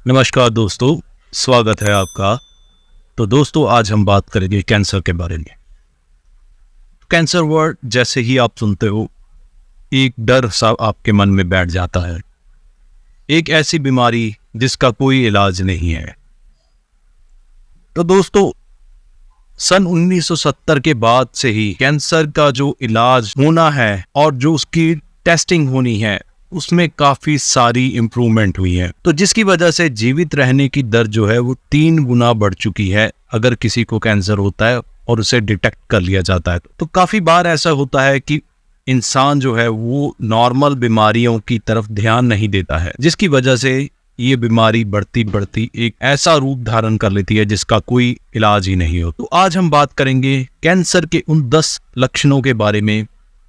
नमस्कार दोस्तों, स्वागत है आपका। तो दोस्तों, आज हम बात करेंगे कैंसर के बारे में। कैंसर वर्ड जैसे ही आप सुनते हो, एक डर सा आपके मन में बैठ जाता है। एक ऐसी बीमारी जिसका कोई इलाज नहीं है। तो दोस्तों, सन 1970 के बाद से ही कैंसर का जो इलाज होना है और जो उसकी टेस्टिंग होनी है, उसमें काफी सारी इम्प्रूवमेंट हुई है। तो जिसकी वजह से जीवित रहने की दर जो है वो 3 गुना बढ़ चुकी है अगर किसी को कैंसर होता है और उसे डिटेक्ट कर लिया जाता है। तो काफी बार ऐसा होता है कि इंसान जो है वो नॉर्मल बीमारियों की तरफ ध्यान नहीं देता है, जिसकी वजह से ये बीमारी बढ़ती बढ़ती एक ऐसा रूप धारण कर लेती है जिसका कोई इलाज ही नहीं हो। तो आज हम बात करेंगे कैंसर के उन 10 लक्षणों के बारे में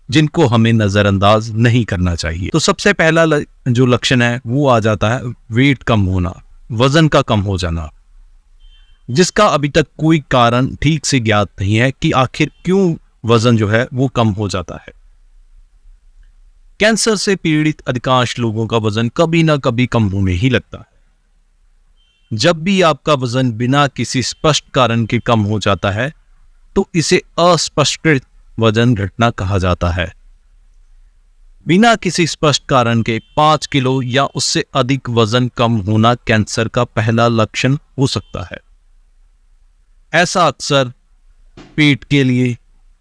जिनको हमें नजरअंदाज नहीं करना चाहिए। तो सबसे पहला जो लक्षण है वो आ जाता है वेट कम होना, वजन का कम हो जाना, जिसका अभी तक कोई कारण ठीक से ज्ञात नहीं है कि आखिर क्यों वजन जो है वो कम हो जाता है। कैंसर से पीड़ित अधिकांश लोगों का वजन कभी ना कभी कम होने ही लगता है। जब भी आपका वजन बिना किसी स्पष्ट कारण के कम हो जाता है तो इसे अस्पष्ट वजन घटना कहा जाता है। बिना किसी स्पष्ट कारण के 5 किलो या उससे अधिक वजन कम होना कैंसर का पहला लक्षण हो सकता है। ऐसा अक्सर पेट के लिए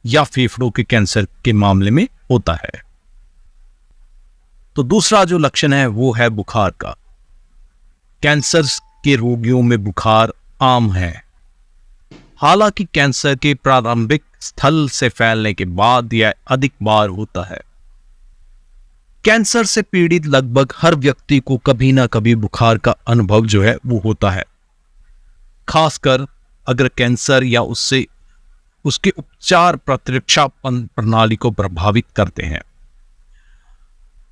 या फेफड़ों के कैंसर के मामले में होता है। तो दूसरा जो लक्षण है वो है बुखार का। कैंसर के रोगियों में बुखार आम है। हालांकि कैंसर के प्रारंभिक स्थल से फैलने के बाद यह अधिक बार होता है। कैंसर से पीड़ित लगभग हर व्यक्ति को कभी ना कभी बुखार का अनुभव जो है वो होता है, खासकर अगर कैंसर या उसके उपचार प्रतिरक्षा प्रणाली को प्रभावित करते हैं।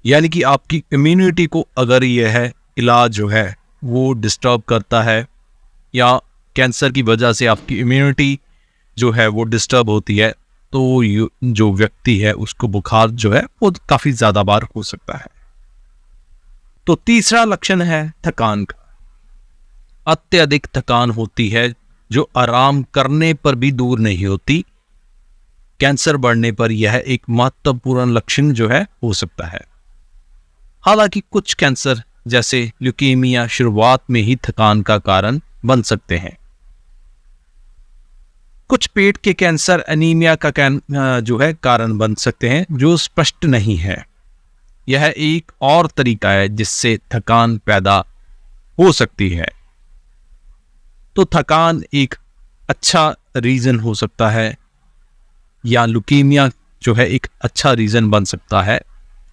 यानी कि आपकी इम्यूनिटी को अगर यह इलाज जो है वो डिस्टर्ब करता है या कैंसर की वजह से आपकी इम्यूनिटी जो है वो डिस्टर्ब होती है, तो जो व्यक्ति है उसको बुखार जो है वो काफी ज्यादा बार हो सकता है। तो तीसरा लक्षण है थकान का। अत्यधिक थकान होती है जो आराम करने पर भी दूर नहीं होती। कैंसर बढ़ने पर यह एक महत्वपूर्ण लक्षण जो है हो सकता है। हालांकि कुछ कैंसर जैसे ल्यूकेमिया शुरुआत में ही थकान का कारण बन सकते हैं। कुछ पेट के कैंसर एनीमिया का जो है कारण बन सकते हैं, जो स्पष्ट नहीं है। यह एक और तरीका है जिससे थकान पैदा हो सकती है। तो थकान एक अच्छा रीजन हो सकता है या ल्यूकेमिया जो है एक अच्छा रीजन बन सकता है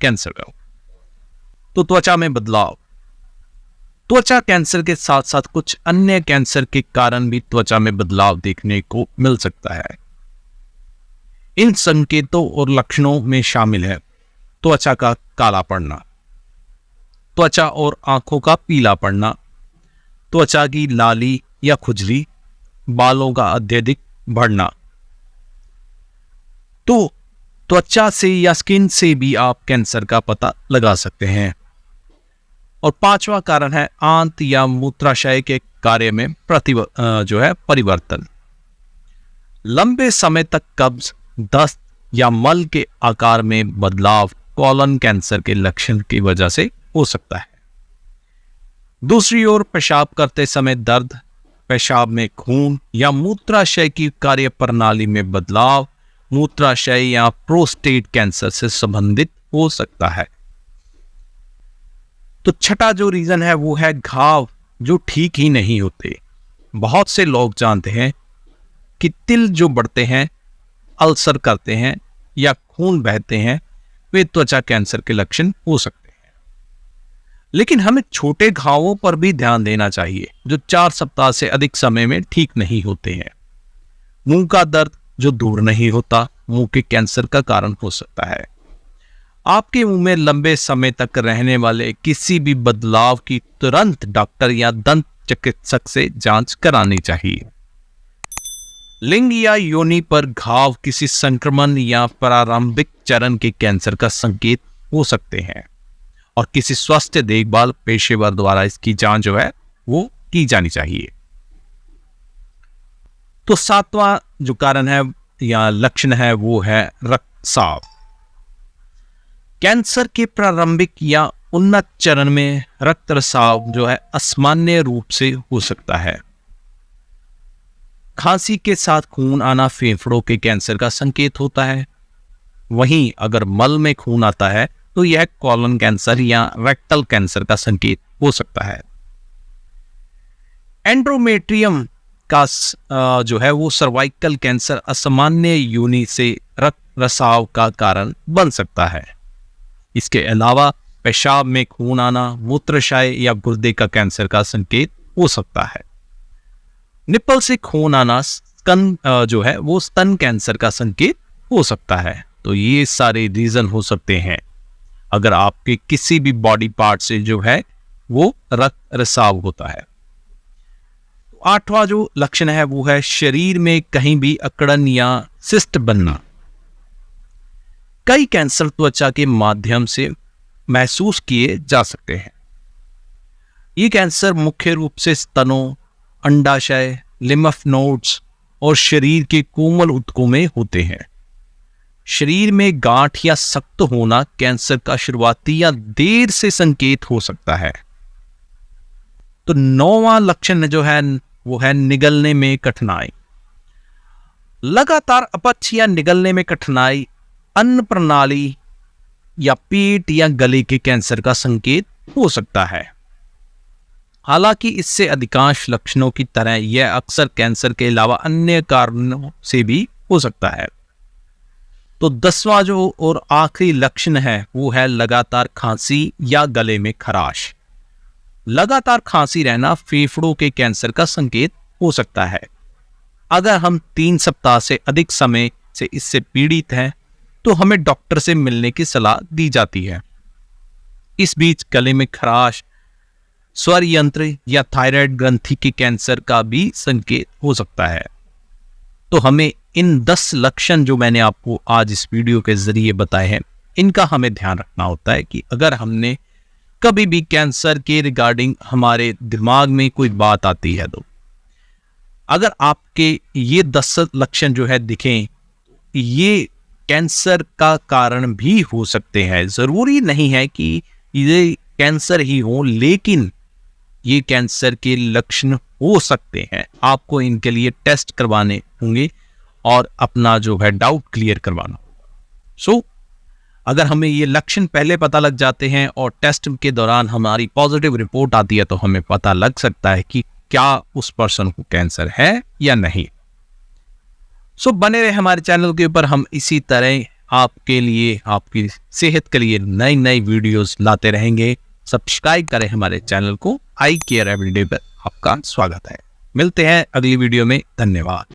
कैंसर का। तो त्वचा में बदलाव। त्वचा कैंसर के साथ साथ कुछ अन्य कैंसर के कारण भी त्वचा में बदलाव देखने को मिल सकता है। इन संकेतों और लक्षणों में शामिल है त्वचा का काला पड़ना, त्वचा और आंखों का पीला पड़ना, त्वचा की लाली या खुजली, बालों का अत्यधिक बढ़ना। तो त्वचा से या स्किन से भी आप कैंसर का पता लगा सकते हैं। और पांचवा कारण है आंत या मूत्राशय के कार्य में परिवर्तन। लंबे समय तक कब्ज, दस्त या मल के आकार में बदलाव कोलन कैंसर के लक्षण की वजह से हो सकता है। दूसरी ओर पेशाब करते समय दर्द, पेशाब में खून या मूत्राशय की कार्य प्रणाली में बदलाव मूत्राशय या प्रोस्टेट कैंसर से संबंधित हो सकता है। तो छठा जो रीजन है वो है घाव जो ठीक ही नहीं होते। बहुत से लोग जानते हैं कि तिल जो बढ़ते हैं, अल्सर करते हैं या खून बहते हैं, वे त्वचा कैंसर के लक्षण हो सकते हैं। लेकिन हमें छोटे घावों पर भी ध्यान देना चाहिए जो 4 सप्ताह से अधिक समय में ठीक नहीं होते हैं। मुंह का दर्द जो दूर नहीं होता, मुंह के कैंसर का कारण हो सकता है। आपके मुंह में लंबे समय तक रहने वाले किसी भी बदलाव की तुरंत डॉक्टर या दंत चिकित्सक से जांच करानी चाहिए। लिंग या योनि पर घाव किसी संक्रमण या प्रारंभिक चरण के कैंसर का संकेत हो सकते हैं और किसी स्वास्थ्य देखभाल पेशेवर द्वारा इसकी जांच जो है वो की जानी चाहिए। तो 7वां जो कारण है या लक्षण है वो है रक्तस्राव। कैंसर के प्रारंभिक या उन्नत चरण में रक्तस्राव जो है असामान्य रूप से हो सकता है। खांसी के साथ खून आना फेफड़ों के कैंसर का संकेत होता है। वहीं अगर मल में खून आता है तो यह कॉलन कैंसर या रेक्टल कैंसर का संकेत हो सकता है। एंडोमेट्रियम का जो है वो सर्वाइकल कैंसर असामान्य योनि से रक्तस्राव का कारण बन सकता है। इसके अलावा पेशाब में खून आना मूत्राशय या गुर्दे का कैंसर का संकेत हो सकता है। निप्पल से खून आना स्तन जो है वो स्तन कैंसर का संकेत हो सकता है। तो ये सारे रीजन हो सकते हैं अगर आपके किसी भी बॉडी पार्ट से जो है वो रक्तस्राव होता है। 8वां जो लक्षण है वो है शरीर में कहीं भी अकड़न या सिस्ट बनना। कई कैंसर त्वचा के माध्यम से महसूस किए जा सकते हैं। ये कैंसर मुख्य रूप से स्तनों, अंडाशय, लिम्फ नोड्स और शरीर के कोमल ऊतकों में होते हैं। शरीर में गांठ या सख्त होना कैंसर का शुरुआती या देर से संकेत हो सकता है। तो 9वां लक्षण जो है वो है निगलने में कठिनाई। लगातार अपच या निगलने में कठिनाई अन्न प्रणाली या पेट या गले के कैंसर का संकेत हो सकता है। हालांकि इससे अधिकांश लक्षणों की तरह यह अक्सर कैंसर के अलावा अन्य कारणों से भी हो सकता है। तो 10वां जो और आखिरी लक्षण है वो है लगातार खांसी या गले में खराश। लगातार खांसी रहना फेफड़ों के कैंसर का संकेत हो सकता है। अगर हम 3 सप्ताह से अधिक समय से इससे पीड़ित हैं तो हमें डॉक्टर से मिलने की सलाह दी जाती है। इस बीच गले में खराश, स्वर यंत्र या थायराइड ग्रंथि के कैंसर का भी संकेत हो सकता है। तो हमें इन 10 लक्षण जो मैंने आपको आज इस वीडियो के जरिए बताए हैं इनका हमें ध्यान रखना होता है कि अगर हमने कभी भी कैंसर के रिगार्डिंग हमारे दिमाग में कोई बात आती है तो अगर आपके ये 10 लक्षण जो है दिखें, ये कैंसर का कारण भी हो सकते हैं। जरूरी नहीं है कि ये कैंसर ही हो, लेकिन ये कैंसर के लक्षण हो सकते हैं। आपको इनके लिए टेस्ट करवाने होंगे और अपना जो है डाउट क्लियर करवाना होगा। अगर हमें ये लक्षण पहले पता लग जाते हैं और टेस्ट के दौरान हमारी पॉजिटिव रिपोर्ट आती है तो हमें पता लग सकता है कि क्या उस पर्सन को कैंसर है या नहीं। बने रहे हमारे चैनल के ऊपर। हम इसी तरह आपके लिए, आपकी सेहत के लिए नई नई वीडियोस लाते रहेंगे। सब्सक्राइब करें हमारे चैनल को। आई केयर एवरीडे पर आपका स्वागत है। मिलते हैं अगली वीडियो में। धन्यवाद।